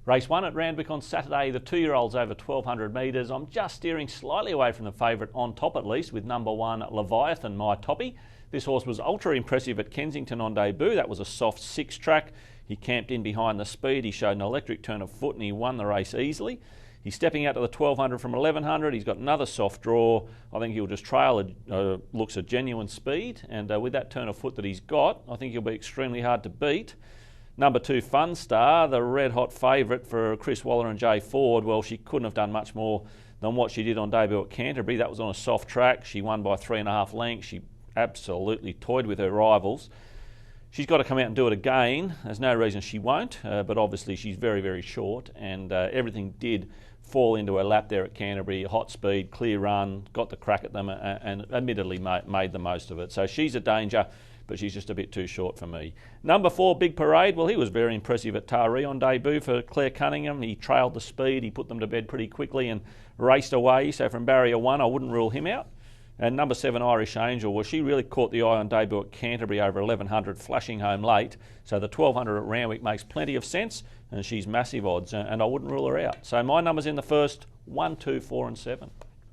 Race 1 at Randwick on Saturday, the 2-year-olds over 1200 metres. I'm just steering slightly away from the favourite on top at least with number 1 Leviathan, My Toppy. This horse was ultra impressive at Kensington on debut. That was a soft 6 track. He camped in behind the speed. He showed an electric turn of foot and he won the race easily. He's stepping out to the 1200 from 1100. He's got another soft draw. I think he'll just trail, looks a genuine speed. And with that turn of foot that he's got, I think he'll be extremely hard to beat. Number 2, Fun Star, the red-hot favourite for Chris Waller and Jay Ford. Well, she couldn't have done much more than what she did on debut at Canterbury. That was on a soft track. She won by 3.5 lengths. She absolutely toyed with her rivals. She's got to come out and do it again. There's no reason she won't, but obviously she's very, very short, and everything did fall into her lap there at Canterbury. Hot speed, clear run, got the crack at them, and admittedly made the most of it. So she's a danger, but she's just a bit too short for me. Number 4, Big Parade. Well, he was very impressive at Taree on debut for Claire Cunningham. He trailed the speed, he put them to bed pretty quickly and raced away. So from barrier 1, I wouldn't rule him out. And number 7, Irish Angel, well, she really caught the eye on debut at Canterbury over 1100, flashing home late. So the 1200 at Randwick makes plenty of sense, and she's massive odds, and I wouldn't rule her out. So my numbers in the first, 1, 2, 4 and 7.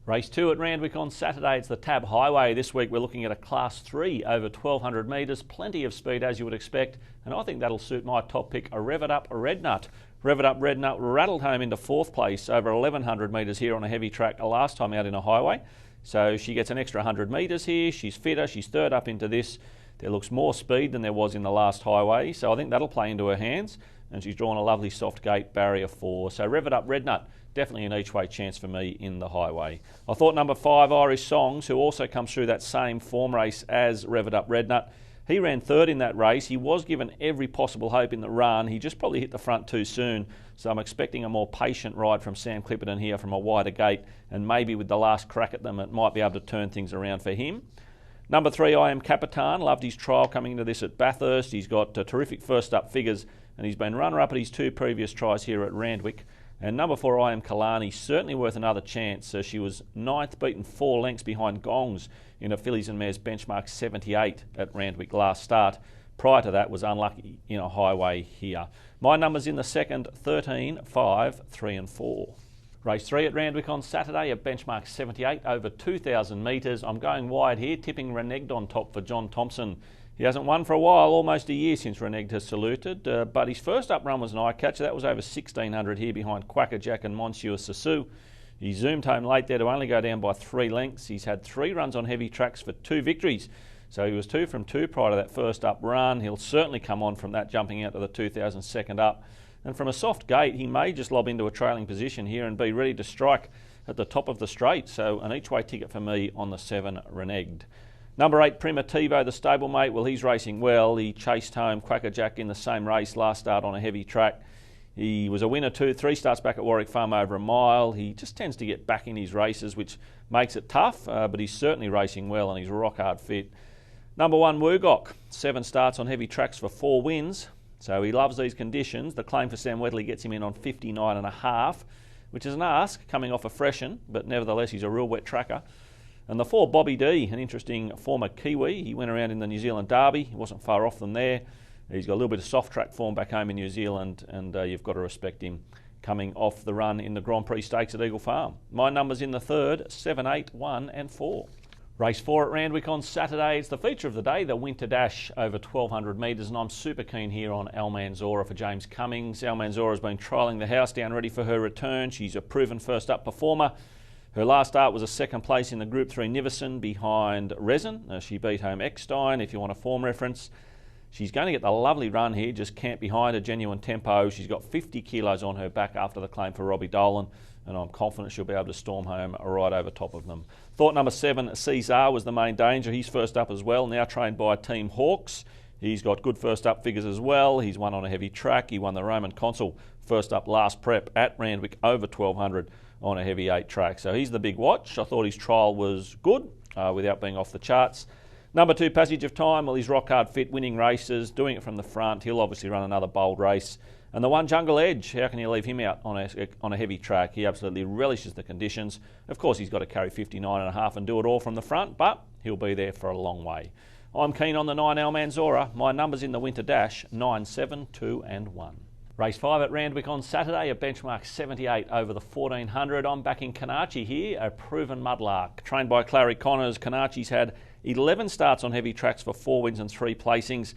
Race 2 at Randwick on Saturday, it's the Tab Highway. This week we're looking at a Class 3 over 1200 metres, plenty of speed as you would expect, and I think that'll suit my top pick, a Rev It Up Red Nut. Rev It Up Red Nut rattled home into 4th place over 1100 metres here on a heavy track last time out in a highway. So she gets an extra 100 metres here, she's fitter, she's third up into this. There looks more speed than there was in the last highway, so I think that'll play into her hands, and she's drawn a lovely soft gate, barrier 4. So Rev It Up Red Nut, definitely an each-way chance for me in the highway. I thought number 5, Irish Songs, who also comes through that same form race as Rev It Up Red Nut. He ran 3rd in that race. He was given every possible hope in the run. He just probably hit the front too soon. So I'm expecting a more patient ride from Sam Clipperton here from a wider gate, and maybe with the last crack at them, it might be able to turn things around for him. Number 3, I Am Capitan. Loved his trial coming into this at Bathurst. He's got terrific first up figures, and he's been runner-up at his 2 previous tries here at Randwick. And number 4, I Am Kalani, certainly worth another chance. She was 9th, beaten 4 lengths behind Gongs in a Fillies and Mares benchmark 78 at Randwick last start. Prior to that was unlucky in a highway here. My numbers in the second, 13, 5, 3 and 4. Race 3 at Randwick on Saturday, a benchmark 78 over 2,000 metres. I'm going wide here, tipping Reneged on top for John Thompson. He hasn't won for a while, almost a year since Reneged has saluted, but his first up run was an eye-catcher. That was over 1,600 here behind Quackerjack and Monsieur Sassou. He zoomed home late there to only go down by 3 lengths. He's had 3 runs on heavy tracks for 2 victories. So he was 2 from 2 prior to that first up run. He'll certainly come on from that, jumping out to the 2,000 second up. And from a soft gate, he may just lob into a trailing position here and be ready to strike at the top of the straight. So an each-way ticket for me on the 7, Reneged. Number 8, Primitivo, the stablemate. Well, he's racing well. He chased home Quackerjack in the same race last start on a heavy track. He was a winner 3 starts back at Warwick Farm over a mile. He just tends to get back in his races, which makes it tough, but he's certainly racing well and he's rock hard fit. Number 1, Woogok, 7 starts on heavy tracks for 4 wins. So he loves these conditions. The claim for Sam Wetley gets him in on 59.5, which is an ask coming off a freshen, but nevertheless he's a real wet tracker. And the 4, Bobby D, an interesting former Kiwi. He went around in the New Zealand Derby. He wasn't far off them there. He's got a little bit of soft track form back home in New Zealand, and you've got to respect him coming off the run in the Grand Prix Stakes at Eagle Farm. My numbers in the third, 7, 8, 1 and 4. Race 4 at Randwick on Saturday. It's the feature of the day, the Winter Dash over 1,200 metres, and I'm super keen here on Almanzora for James Cummings. Almanzora's been trialling the house down ready for her return. She's a proven first up performer. Her last start was a 2nd place in the Group 3 Niverson behind Resin. She beat home Eckstein, if you want a form reference. She's going to get the lovely run here, just camp behind a Genuine Tempo. She's got 50 kilos on her back after the claim for Robbie Dolan, and I'm confident she'll be able to storm home right over top of them. Thought number 7, Cesar, was the main danger. He's first up as well, now trained by Team Hawks. He's got good first up figures as well. He's won on a heavy track. He won the Roman Consul first up last prep at Randwick over 1,200 on a heavy 8 track. So he's the big watch. I thought his trial was good without being off the charts. Number 2, Passage of Time. Well, he's rock hard fit, winning races, doing it from the front. He'll obviously run another bold race. And the 1, Jungle Edge, how can you leave him out on a heavy track? He absolutely relishes the conditions. Of course, he's got to carry 59.5 and do it all from the front, but he'll be there for a long way. I'm keen on the 9, Almanzora. My numbers in the Winter Dash, 9, 7, 2 and 1. Race 5 at Randwick on Saturday, a benchmark 78 over the 1400. I'm backing Kanachi here, a proven mudlark. Trained by Clary Connors, Kanachi's had 11 starts on heavy tracks for 4 wins and 3 placings.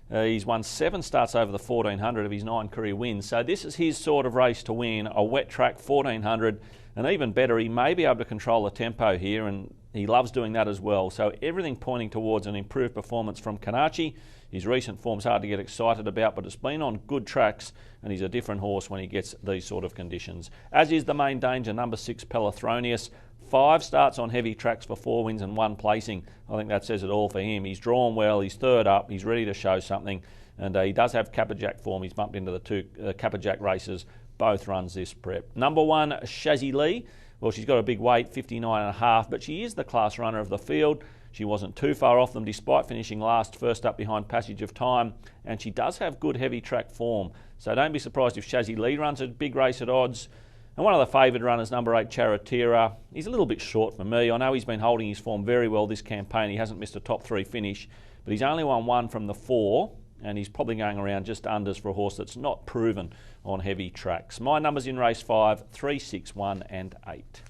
He's won 7 starts over the 1400 of his 9 career wins. So this is his sort of race to win, a wet track 1400. And even better, he may be able to control the tempo here, and he loves doing that as well. So everything pointing towards an improved performance from Kanachi. His recent form's hard to get excited about, but it's been on good tracks, and he's a different horse when he gets these sort of conditions. As is the main danger, number 6, Pelathronius. 5 starts on heavy tracks for 4 wins and 1 placing. I think that says it all for him. He's drawn well, he's third up, he's ready to show something, and he does have Capperjack form. He's bumped into the 2 Capperjack races, both runs this prep. Number 1, Shazzy Lee. Well, she's got a big weight, 59.5, but she is the class runner of the field. She wasn't too far off them despite finishing last, first up behind Passage of Time, and she does have good heavy track form. So don't be surprised if Shazzy Lee runs a big race at odds. And one of the favoured runners, number 8, Charatira. He's a little bit short for me. I know he's been holding his form very well this campaign. He hasn't missed a top 3 finish, but he's only won 1 from the 4, and he's probably going around just unders for a horse that's not proven on heavy tracks. My numbers in race 5, 3, 6, 1 and 8.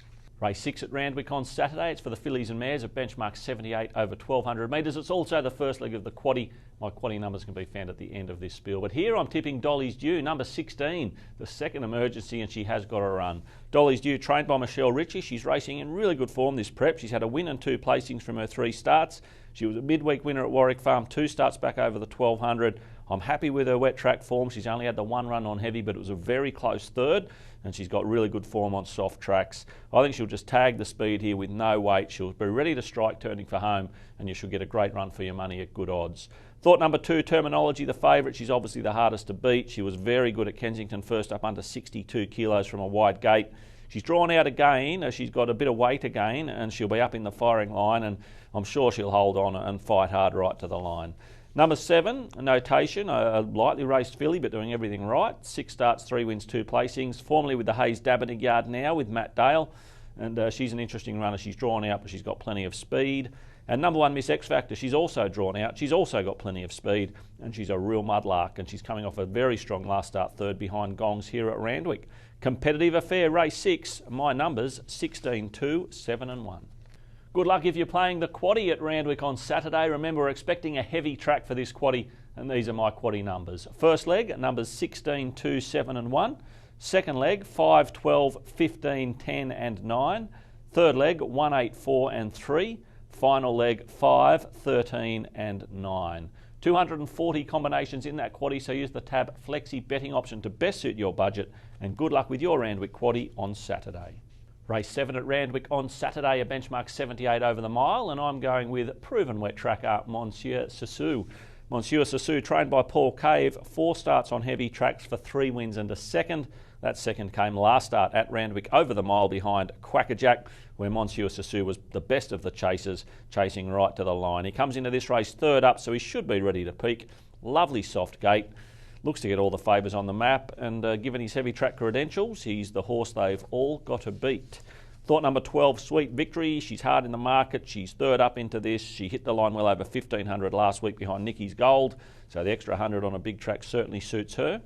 Race 6 at Randwick on Saturday. It's for the fillies and mares at benchmark 78 over 1200 metres. It's also the first leg of the quaddie. My quaddie numbers can be found at the end of this spiel. But here I'm tipping Dolly's Due, number 16, the second emergency, and she has got a run. Dolly's Due, trained by Michelle Ritchie. She's racing in really good form this prep. She's had a win and 2 placings from her 3 starts. She was a midweek winner at Warwick Farm, 2 starts back over the 1200. I'm happy with her wet track form. She's only had the 1 run on heavy, but it was a very close third, and she's got really good form on soft tracks. I think she'll just tag the speed here with no weight. She'll be ready to strike turning for home, and you should get a great run for your money at good odds. Thought number 2, Terminology, the favourite. She's obviously the hardest to beat. She was very good at Kensington, first up under 62 kilos from a wide gate. She's drawn out again. She's got a bit of weight again, and she'll be up in the firing line, and I'm sure she'll hold on and fight hard right to the line. Number 7, Notation, a lightly raced filly but doing everything right. 6 starts, 3 wins, 2 placings. Formerly with the Hayes Dabbing Yard now with Matt Dale. And she's an interesting runner. She's drawn out, but she's got plenty of speed. And number 1, Miss X Factor, she's also drawn out. She's also got plenty of speed, and she's a real mudlark. And she's coming off a very strong last start, third behind Gongs here at Randwick. Competitive affair, race 6. My numbers, 16, 2, 7 and 1. Good luck if you're playing the quaddie at Randwick on Saturday. Remember, we're expecting a heavy track for this quaddie, and these are my quaddie numbers. First leg, numbers 16, 2, 7 and 1. Second leg, 5, 12, 15, 10 and 9. Third leg, 1, 8, 4 and 3. Final leg, 5, 13 and 9. 240 combinations in that quaddie, so use the tab Flexi betting option to best suit your budget, and good luck with your Randwick quaddie on Saturday. Race 7 at Randwick on Saturday, a benchmark 78 over the mile, and I'm going with proven wet tracker Monsieur Sassou. Monsieur Sassou, trained by Paul Cave, 4 starts on heavy tracks for 3 wins and a second. That second came last start at Randwick over the mile behind Quackerjack, where Monsieur Sassou was the best of the chasers, chasing right to the line. He comes into this race third up, so he should be ready to peak. Lovely soft gait. Looks to get all the favours on the map, and given his heavy track credentials, he's the horse they've all got to beat. Thought number 12, Sweet Victory. She's hard in the market. She's third up into this. She hit the line well over 1,500 last week behind Nicky's Gold, so the extra 100 on a big track certainly suits her.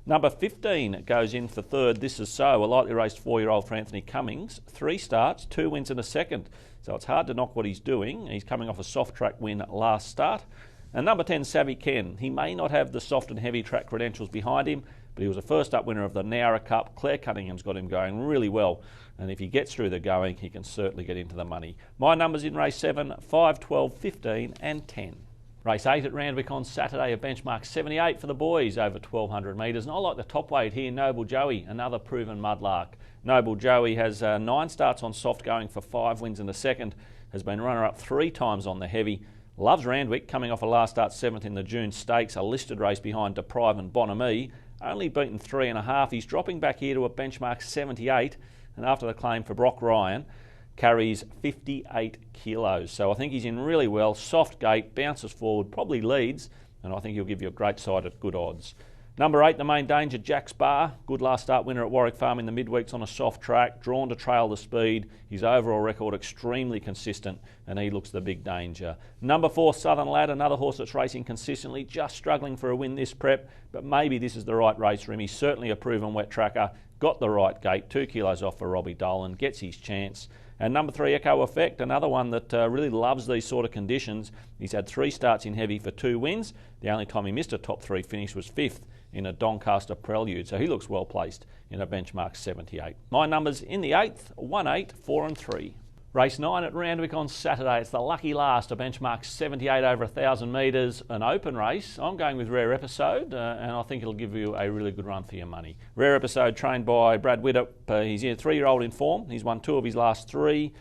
Number 15 goes in for third, This Is So, a lightly raced 4-year-old for Anthony Cummings. 3 starts, 2 wins and a second, so it's hard to knock what he's doing. He's coming off a soft track win last start. And number 10, Savvy Ken. He may not have the soft and heavy track credentials behind him, but he was a first up winner of the Nowra Cup. Claire Cunningham's got him going really well, and if he gets through the going, he can certainly get into the money. My numbers in race 7, 5, 12, 15 and 10. Race 8 at Randwick on Saturday, a benchmark 78 for the boys over 1,200 metres. And I like the top weight here, Noble Joey, another proven mudlark. Noble Joey has 9 starts on soft going for 5 wins and a second, has been runner-up 3 times on the heavy. Loves Randwick, coming off a last start 7th in the June Stakes, a listed race behind Deprive and Bonhomie. Only beaten 3.5. He's dropping back here to a benchmark 78, and after the claim for Brock Ryan, carries 58 kilos. So I think he's in really well. Soft gait, bounces forward, probably leads, and I think he'll give you a great side at good odds. Number 8, the Main Danger, Jack's Bar. Good last start winner at Warwick Farm in the midweeks on a soft track. Drawn to trail the speed. His overall record extremely consistent and he looks the big danger. Number 4, Southern Lad, another horse that's racing consistently, just struggling for a win this prep, but maybe this is the right race for him. He's certainly a proven wet tracker. Got the right gate, 2 kilos off for Robbie Dolan, gets his chance. And number 3, Echo Effect, another one that really loves these sort of conditions. He's had 3 starts in heavy for 2 wins. The only time he missed a top 3 finish was 5th in a Doncaster Prelude, so he looks well placed in a benchmark 78. My numbers in the 8th, 1, 8, 4 and 3. Race 9 at Randwick on Saturday. It's the lucky last, a benchmark 78 over 1,000 metres, an open race. I'm going with Rare Episode, and I think it'll give you a really good run for your money. Rare Episode, trained by Brad Widdop. He's a 3-year-old in form. He's won 2 of his last 3.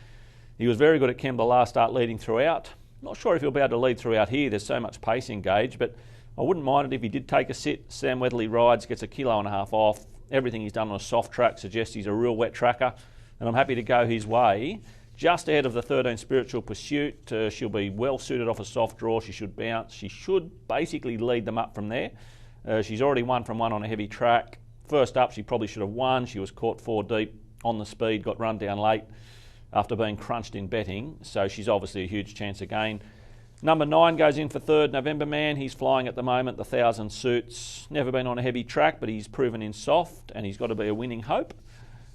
He was very good at Kembla last start, leading throughout. Not sure if he'll be able to lead throughout here. There's so much pace engaged, but I wouldn't mind it if he did take a sit. Sam Weatherly rides, gets 1.5 kilos off. Everything he's done on a soft track suggests he's a real wet tracker, and I'm happy to go his way. Just ahead of the 13 Spiritual Pursuit. She'll be well suited off a soft draw. She should bounce. She should basically lead them up from there. She's already won from 1 on a heavy track. First up, she probably should have won. She was caught 4 deep on the speed, got run down late after being crunched in betting. So she's obviously a huge chance again. Number 9 goes in for 3rd, November Man. He's flying at the moment, the 1,000 suits. Never been on a heavy track, but he's proven in soft, and he's got to be a winning hope.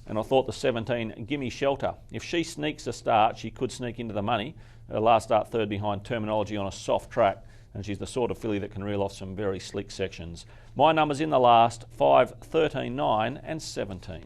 And I thought the 17, Gimme Shelter. If she sneaks a start, she could sneak into the money. Her last start 3rd behind Terminology on a soft track, and she's the sort of filly that can reel off some very slick sections. My numbers in the last, 5, 13, 9 and 17.